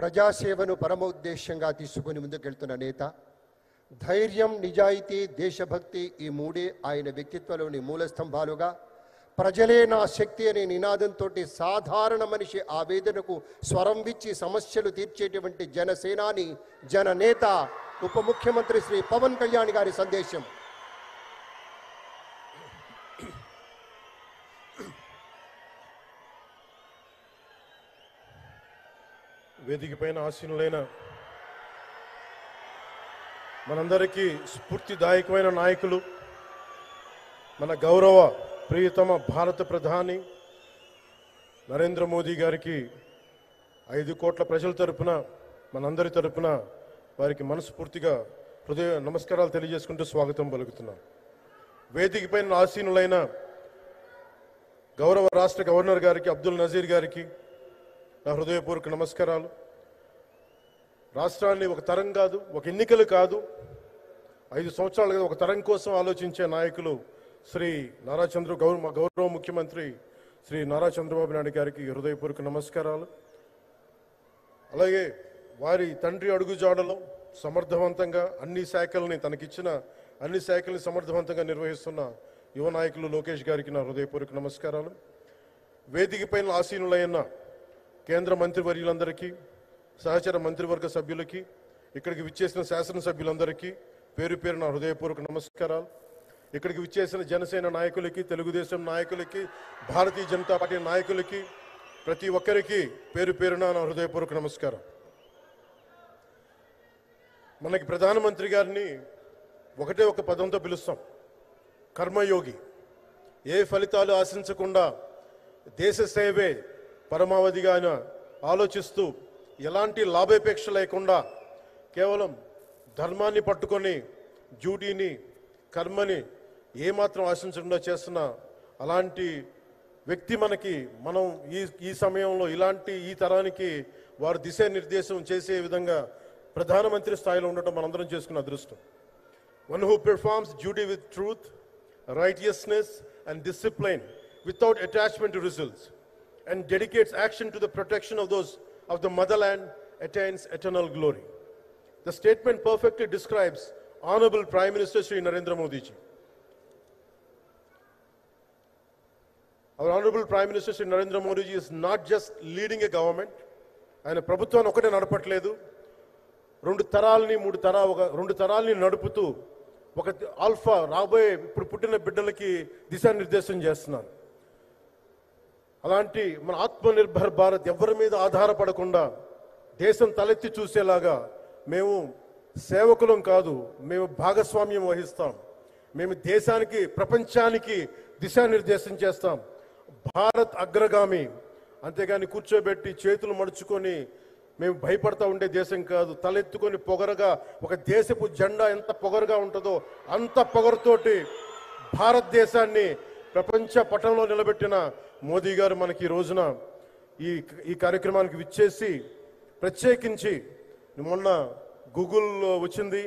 ప్రజాసేవను పరమోద్దేశ్యంగా తీసుకుని ముందుకెళ్తున్న నేత. ధైర్యం, నిజాయితీ, దేశభక్తి ఈ మూడే ఆయన వ్యక్తిత్వంలోని మూలస్తంభాలుగా, ప్రజలే నా శక్తి అనే నినాదంతో సాధారణ మనిషి ఆవేదనకు స్వరం విచ్చి సమస్యలు తీర్చేటువంటి జనసేనాని, జననేత, ఉప ముఖ్యమంత్రి శ్రీ పవన్ కళ్యాణ్ గారి సందేశం. వేదిక పైన ఆసీనులైన మనందరికీ స్ఫూర్తిదాయకమైన నాయకులు, మన గౌరవ ప్రియతమ భారత ప్రధాని నరేంద్ర మోదీ గారికి 5 కోట్ల ప్రజల తరపున, మనందరి తరపున వారికి మనస్ఫూర్తిగా హృదయ నమస్కారాలు తెలియజేసుకుంటూ స్వాగతం పలుకుతున్నాం. వేదిక పైన ఆసీనులైన గౌరవ రాష్ట్ర గవర్నర్ గారికి, అబ్దుల్ నజీర్ గారికి నా హృదయపూర్వక నమస్కారాలు. రాష్ట్రాన్ని ఒక తరం కాదు, ఒక ఎన్నికలు కాదు, 5 సంవత్సరాలు కాదు, ఒక తరం కోసం ఆలోచించే నాయకులు శ్రీ గౌరవ ముఖ్యమంత్రి శ్రీ నారా చంద్రబాబు నాయుడు గారికి హృదయపూర్వక నమస్కారాలు. అలాగే వారి తండ్రి అడుగుజాడలో సమర్థవంతంగా తనకిచ్చిన అన్ని శాఖల్ని సమర్థవంతంగా నిర్వహిస్తున్న యువ నాయకులు లోకేష్ గారికి నా హృదయపూర్వక నమస్కారాలు. వేదిక పైన ఆసీనులైన కేంద్ర మంత్రివర్యులందరికీ, సహచర మంత్రివర్గ సభ్యులకి, ఇక్కడికి విచ్చేసిన శాసనసభ్యులందరికీ పేరు పేరు నా హృదయపూర్వక నమస్కారాలు. ఇక్కడికి విచ్చేసిన జనసేన నాయకులకి, తెలుగుదేశం నాయకులకి, భారతీయ జనతా పార్టీ నాయకులకి, ప్రతి ఒక్కరికి పేరు పేరున నా హృదయపూర్వక నమస్కారం. మనకి ప్రధానమంత్రి గారిని ఒకటే ఒక పదంతో పిలుస్తాం, కర్మయోగి. ఏ ఫలితాలు ఆశించకుండా దేశ సేవే పరమావధిగా ఆయన ఆలోచిస్తూ, ఎలాంటి లాభాపేక్ష లేకుండా కేవలం ధర్మాన్ని పట్టుకొని డ్యూటీని, కర్మని ఏమాత్రం ఆశించకుండా చేస్తున్న అలాంటి వ్యక్తి మనం ఈ సమయంలో ఈ తరానికి వారు దిశానిర్దేశం చేసే విధంగా ప్రధానమంత్రి స్థాయిలో ఉండటం మనందరం చేసుకున్న అదృష్టం. One who performs duty with truth, righteousness and discipline without attachment to results and dedicates action to the protection of the motherland attains eternal glory. The statement perfectly describes Honorable Prime Minister Shri Narendra Modi ji. Our Honorable Prime Minister Shri Narendra Modi ji is not just leading a government. ఆయన ప్రభుత్వాన్ని ఒకటే నడపట్లేదు, 2 తరాల్ని నడుపుతూ ఒక alpha రాబోయే ఇప్పుడు పుట్టిన బిడ్డలకి దిశానిర్దేశం చేస్తున్నారు. అలాంటి మన ఆత్మనిర్భర్ భారత్ ఎవరి మీద ఆధారపడకుండా దేశం తలెత్తి చూసేలాగా మేము సేవకులం కాదు, మేము భాగస్వామ్యం వహిస్తాం. మేము దేశానికి, ప్రపంచానికి దిశానిర్దేశం చేస్తాం. భారత్ అగ్రగామి, అంతేగాని కూర్చోబెట్టి చేతులు మడుచుకొని మేము భయపడతా ఉండే దేశం కాదు. తలెత్తుకొని పొగరగా, ఒక దేశపు జెండా ఎంత పొగరుగా ఉంటుందో అంత పొగరుతోటి భారతదేశాన్ని ప్రపంచ పటంలో నిలబెట్టిన మోదీ గారు మనకి ఈ రోజున ఈ కార్యక్రమానికి విచ్చేసి, ప్రత్యేకించి మొన్న గూగుల్ వచ్చింది,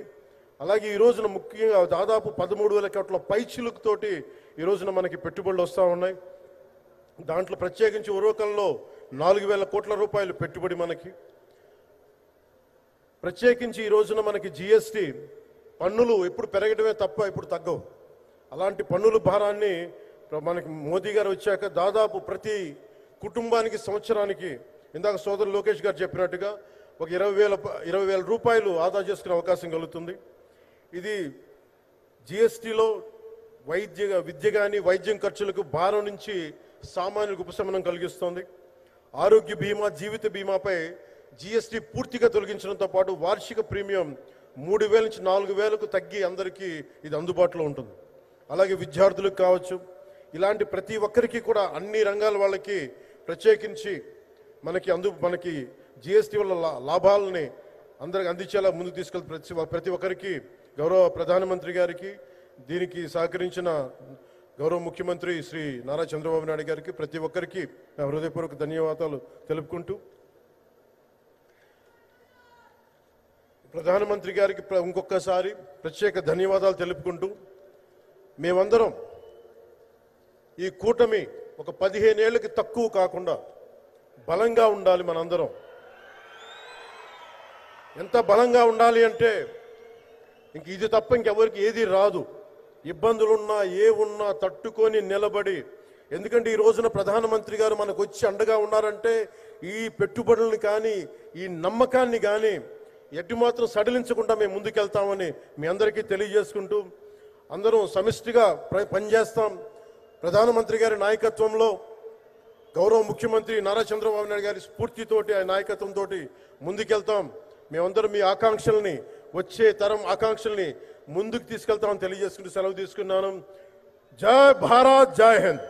అలాగే ఈ రోజున ముఖ్యంగా దాదాపు 13,000 కోట్ల పైచిలుకుతోటి ఈ రోజున మనకి పెట్టుబడులు వస్తూ ఉన్నాయి. దాంట్లో ప్రత్యేకించి ఉరవకంలో 4,000 కోట్ల రూపాయలు పెట్టుబడి మనకి. ప్రత్యేకించి ఈ రోజున మనకి GST పన్నులు ఎప్పుడు పెరగడమే తప్ప ఇప్పుడు తగ్గవు. అలాంటి పన్నుల భారాన్ని మనకి మోదీ గారు వచ్చాక దాదాపు ప్రతి కుటుంబానికి సంవత్సరానికి, ఇందాక సోదరు లోకేష్ గారు చెప్పినట్టుగా, ఒక 20,000 రూపాయలు ఆదా చేసుకునే అవకాశం కలుగుతుంది. ఇది GSTలో విద్య కానీ వైద్యం ఖర్చులకు భారం నుంచి సామాన్యులకు ఉపశమనం కలిగిస్తుంది. ఆరోగ్య బీమా, జీవిత బీమాపై GST పూర్తిగా తొలగించడంతో పాటు వార్షిక ప్రీమియం 3,000 నుంచి 4,000కు తగ్గి అందరికీ ఇది అందుబాటులో ఉంటుంది. అలాగే విద్యార్థులకు కావచ్చు, ఇలాంటి ప్రతి ఒక్కరికి కూడా అన్ని రంగాల వాళ్ళకి ప్రత్యేకించి మనకి GST వల్ల లాభాలని అందరికి అందించేలా ముందుకు తీసుకెళ్తే ప్రతి ఒక్కరికి, గౌరవ ప్రధానమంత్రి గారికి, దీనికి సహకరించిన గౌరవ ముఖ్యమంత్రి శ్రీ నారా చంద్రబాబు నాయుడు గారికి, ప్రతి ఒక్కరికి నా హృదయపూర్వక ధన్యవాదాలు తెలుపుకుంటూ, ప్రధానమంత్రి గారికి ఇంకొకసారి ప్రత్యేక ధన్యవాదాలు తెలుపుకుంటూ, మేమందరం ఈ కూటమి ఒక 15 ఏళ్ళకి తక్కువ కాకుండా బలంగా ఉండాలి. మనందరం ఎంత బలంగా ఉండాలి అంటే ఇంక ఇది తప్ప ఇంకెవరికి ఏది రాదు. ఇబ్బందులున్నా ఏ ఉన్నా తట్టుకొని నిలబడి, ఎందుకంటే ఈ రోజున ప్రధానమంత్రి గారు మనకు వచ్చి అండగా ఉన్నారంటే ఈ పెట్టుబడులను కానీ ఈ నమ్మకాన్ని కానీ ఎట్టి మాత్రం సడలించకుండా మేము ముందుకెళ్తామని మీ అందరికీ తెలియజేసుకుంటూ, అందరం సమిష్టిగా పనిచేస్తాం. ప్రధానమంత్రి గారి నాయకత్వంలో గౌరవ ముఖ్యమంత్రి నారా చంద్రబాబు నాయుడు గారి స్ఫూర్తితోటి, ఆ నాయకత్వంతో ముందుకెళ్తాం. మేమందరం మీ ఆకాంక్షల్ని, వచ్చే తరం ఆకాంక్షల్ని ముందుకు తీసుకెళ్తామని తెలియజేసుకుంటూ సెలవు తీసుకున్నాను. జై భారత్, జై హింద్.